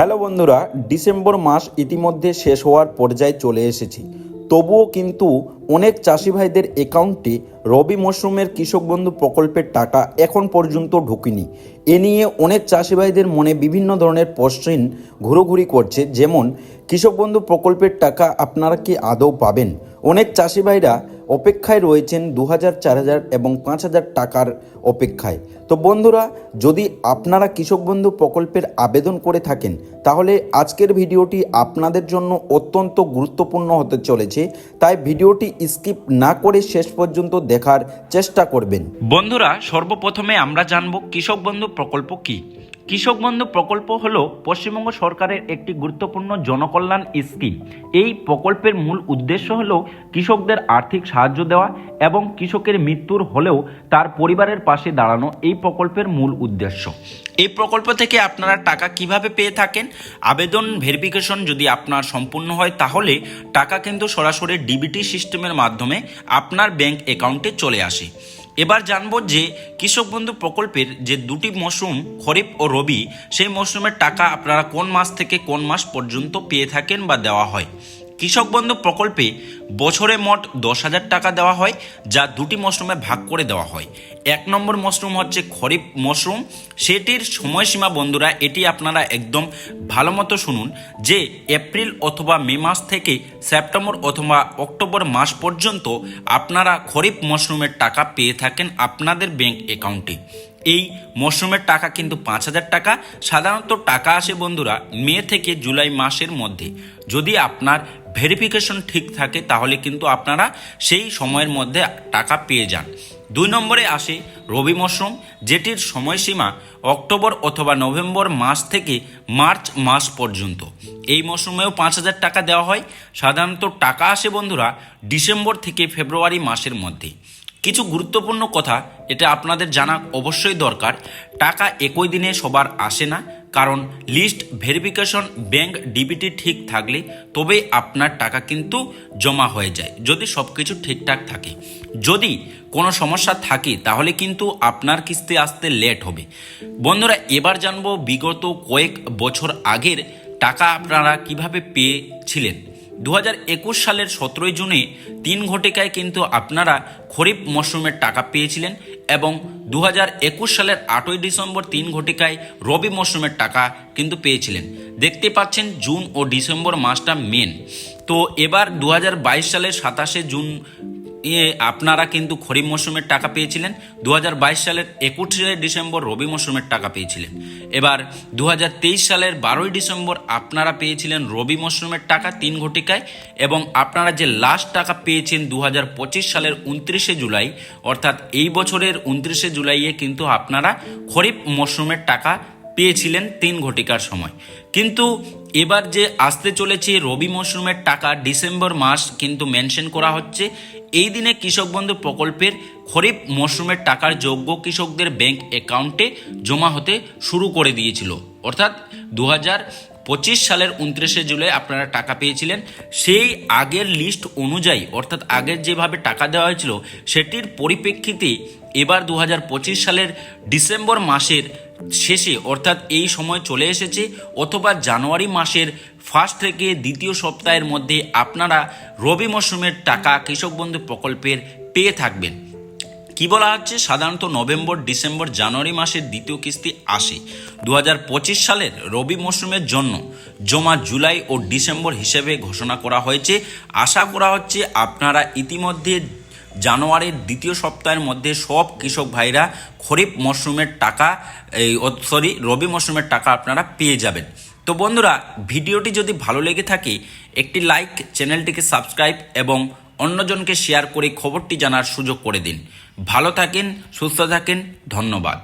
Hello বন্ধুরা, December মাস ইতিমধ্যে শেষ হওয়ার পর্যায়ে চলে এসেছে। তবুও কিন্তু অনেক চাষি ভাইদের অ্যাকাউন্টে রবি মরশুমের কৃষক বন্ধু প্রকল্পের টাকা এখন পর্যন্ত ঢোকেনি। এ নিয়ে অনেক চাষি ভাইদের মনে বিভিন্ন ধরনের প্রশ্ন ঘুরোঘুরি করছে, যেমন কৃষক বন্ধু প্রকল্পের টাকা আপনারা কি আদৌ পাবেন। অনেক চাষি ভাইরা অপেক্ষায় রয়েছেন 2000, 4000 এবং 5000 টাকার অপেক্ষায়। তো বন্ধুরা, যদি আপনারা কৃষক বন্ধু প্রকল্পের আবেদন করে থাকেন তাহলে আজকের ভিডিওটি আপনাদের জন্য অত্যন্ত গুরুত্বপূর্ণ হতে চলেছে, তাই ভিডিওটি স্কিপ না করে শেষ পর্যন্ত দেখার চেষ্টা করবেন। বন্ধুরা, সর্বপ্রথমে আমরা জানব কৃষক বন্ধু প্রকল্প কি। কৃষক বন্ধু প্রকল্প হলো পশ্চিমবঙ্গ সরকারের একটি গুরুত্বপূর্ণ জনকল্যাণ স্কিম। এই প্রকল্পের মূল উদ্দেশ্য হলো কৃষকদের আর্থিক সাহায্য দেওয়া এবং কৃষকের মৃত্যুর হলেও তার পরিবারের পাশে দাঁড়ানো এই প্রকল্পের মূল উদ্দেশ্য। এই প্রকল্প থেকে আপনারা টাকা কিভাবে পেয়ে থাকেন, আবেদন ভেরিফিকেশন যদি আপনার সম্পূর্ণ হয় তাহলে টাকা কিন্তু সরাসরি ডিবিটি সিস্টেমের মাধ্যমে আপনার ব্যাংক অ্যাকাউন্টে চলে আসে। এবার জানবো যে কৃষক বন্ধু প্রকল্পের যে দুটি মৌসুম খরিফ ও রবি, সেই মৌসুমের টাকা আপনারা কোন মাস থেকে কোন মাস পর্যন্ত পেয়ে থাকেন বা দেওয়া হয়। কৃষক বন্ধু প্রকল্পে বছরে মোট 10,000 টাকা দেওয়া হয়, যা দুটি মৌসুমে ভাগ করে দেওয়া হয়। 1 নম্বর মৌসুম হচ্ছে খরিফ মৌসুম, সেটির সময়সীমা বন্ধুরা এটি আপনারা একদম ভালো মতো শুনুন যে এপ্রিল অথবা মে মাস থেকে সেপ্টেম্বর অথবা অক্টোবর মাস পর্যন্ত আপনারা খরিফ মৌসুমের টাকা পেয়ে থাকেন আপনাদের ব্যাংক অ্যাকাউন্টে। এই মরশুমের টাকা কিন্তু 5,000 টাকা। সাধারণত টাকা আসে বন্ধুরা মে থেকে জুলাই মাসের মধ্যে। যদি আপনার ভেরিফিকেশন ঠিক থাকে তাহলে কিন্তু আপনারা সেই সময়ের মধ্যে টাকা পেয়ে যান। 2 নম্বরে আসে রবি মরশুম, যেটির সময়সীমা অক্টোবর অথবা নভেম্বর মাস থেকে মার্চ মাস পর্যন্ত। এই মরশুমেও 5,000 টাকা দেওয়া হয়। সাধারণত টাকা আসে বন্ধুরা ডিসেম্বর থেকে ফেব্রুয়ারি মাসের মধ্যে। কিছু গুরুত্বপূর্ণ কথা এটা আপনাদের জানা অবশ্যই দরকার। টাকা একই দিনে সবার আসে না, কারণ লিস্ট ভেরিফিকেশন ব্যাংক ডিবিটি ঠিক থাকলে তবে আপনার টাকা কিন্তু জমা হয়ে যায়, যদি সব কিছু ঠিকঠাক থাকে। যদি কোনো সমস্যা থাকে তাহলে কিন্তু আপনার কিস্তি আসতে লেট হবে। বন্ধুরা, এবার জানবো বিগত কয়েক বছর আগের টাকা আপনারা কিভাবে পেয়েছিলেন। 2021 সালের 17 জুনে 3 ঘটিকায় কিন্তু আপনারা খরিফ মরশুমের টাকা পেয়েছিলেন এবং 2021 সালের 8ই ডিসেম্বর 3 ঘটিকায় রবি মরশুমের টাকা কিন্তু পেয়েছিলেন। দেখতে পাচ্ছেন জুন ও ডিসেম্বর মাসটা মেন। তো এবার 2022 সালের 27শে জুন আপনারা কিন্তু খরিফ মরশুমের টাকা পেয়েছিলেন। 2022 সালের 21শে ডিসেম্বর রবি মরশুমের টাকা পেয়েছিলেন। এবার 2023 সালের 12ই ডিসেম্বর আপনারা পেয়েছিলেন রবি মরশুমের টাকা 3 ঘটিকায় এবং আপনারা যে লাস্ট টাকা পেয়েছেন 2025 সালের 29শে জুলাই, অর্থাৎ এই বছরের 29শে জুলাইয়ে কিন্তু আপনারা খরিফ মরশুমের টাকা পেয়েছিলেন 3 ঘটিকার সময়। কিন্তু এবার যে আসতে চলেছে রবি মরশুমের টাকা ডিসেম্বর মাস কিন্তু মেনশন করা হচ্ছে। এই দিনে কৃষক বন্ধু প্রকল্পের খরিফ মরশুমের টাকার যোগ্য কৃষকদের ব্যাংক অ্যাকাউন্টে জমা হতে শুরু করে দিয়েছিল, অর্থাৎ 2025 সালের 29শে জুলাই আপনারা টাকা পেয়েছিলেন। সেই আগের লিস্ট অনুযায়ী, অর্থাৎ আগের যেভাবে টাকা দেওয়া হয়েছিল সেটির পরিপ্রেক্ষিতে এবার 2025 সালের ডিসেম্বর মাসের শেষে, অর্থাৎ এই সময় চলে এসেছে, অথবা জানুয়ারি মাসের ফার্স্ট থেকে দ্বিতীয় সপ্তাহের মধ্যে আপনারা রবি মরশুমের টাকা কৃষক বন্ধু প্রকল্পের পেয়ে থাকবেন। কি বলা হচ্ছে, সাধারণত নভেম্বর, ডিসেম্বর, জানুয়ারি মাসের দ্বিতীয় কিস্তি আসে। 2025 সালের রবি মরশুমের জন্য জমা জুলাই ও ডিসেম্বর হিসেবে ঘোষণা করা হয়েছে। আশা করা হচ্ছে আপনারা ইতিমধ্যে জানুয়ারির দ্বিতীয় সপ্তাহের মধ্যে সব কৃষক ভাইরা খরিফ মরশুমের টাকা রবি মরশুমের টাকা আপনারা পেয়ে যাবেন। তো বন্ধুরা, ভিডিওটি যদি ভালো লেগে থাকে একটি লাইক, চ্যানেলটিকে সাবস্ক্রাইব এবং অন্যজনকে শেয়ার করে খবরটি জানার সুযোগ করে দিন। ভালো থাকেন, সুস্থ থাকেন, ধন্যবাদ।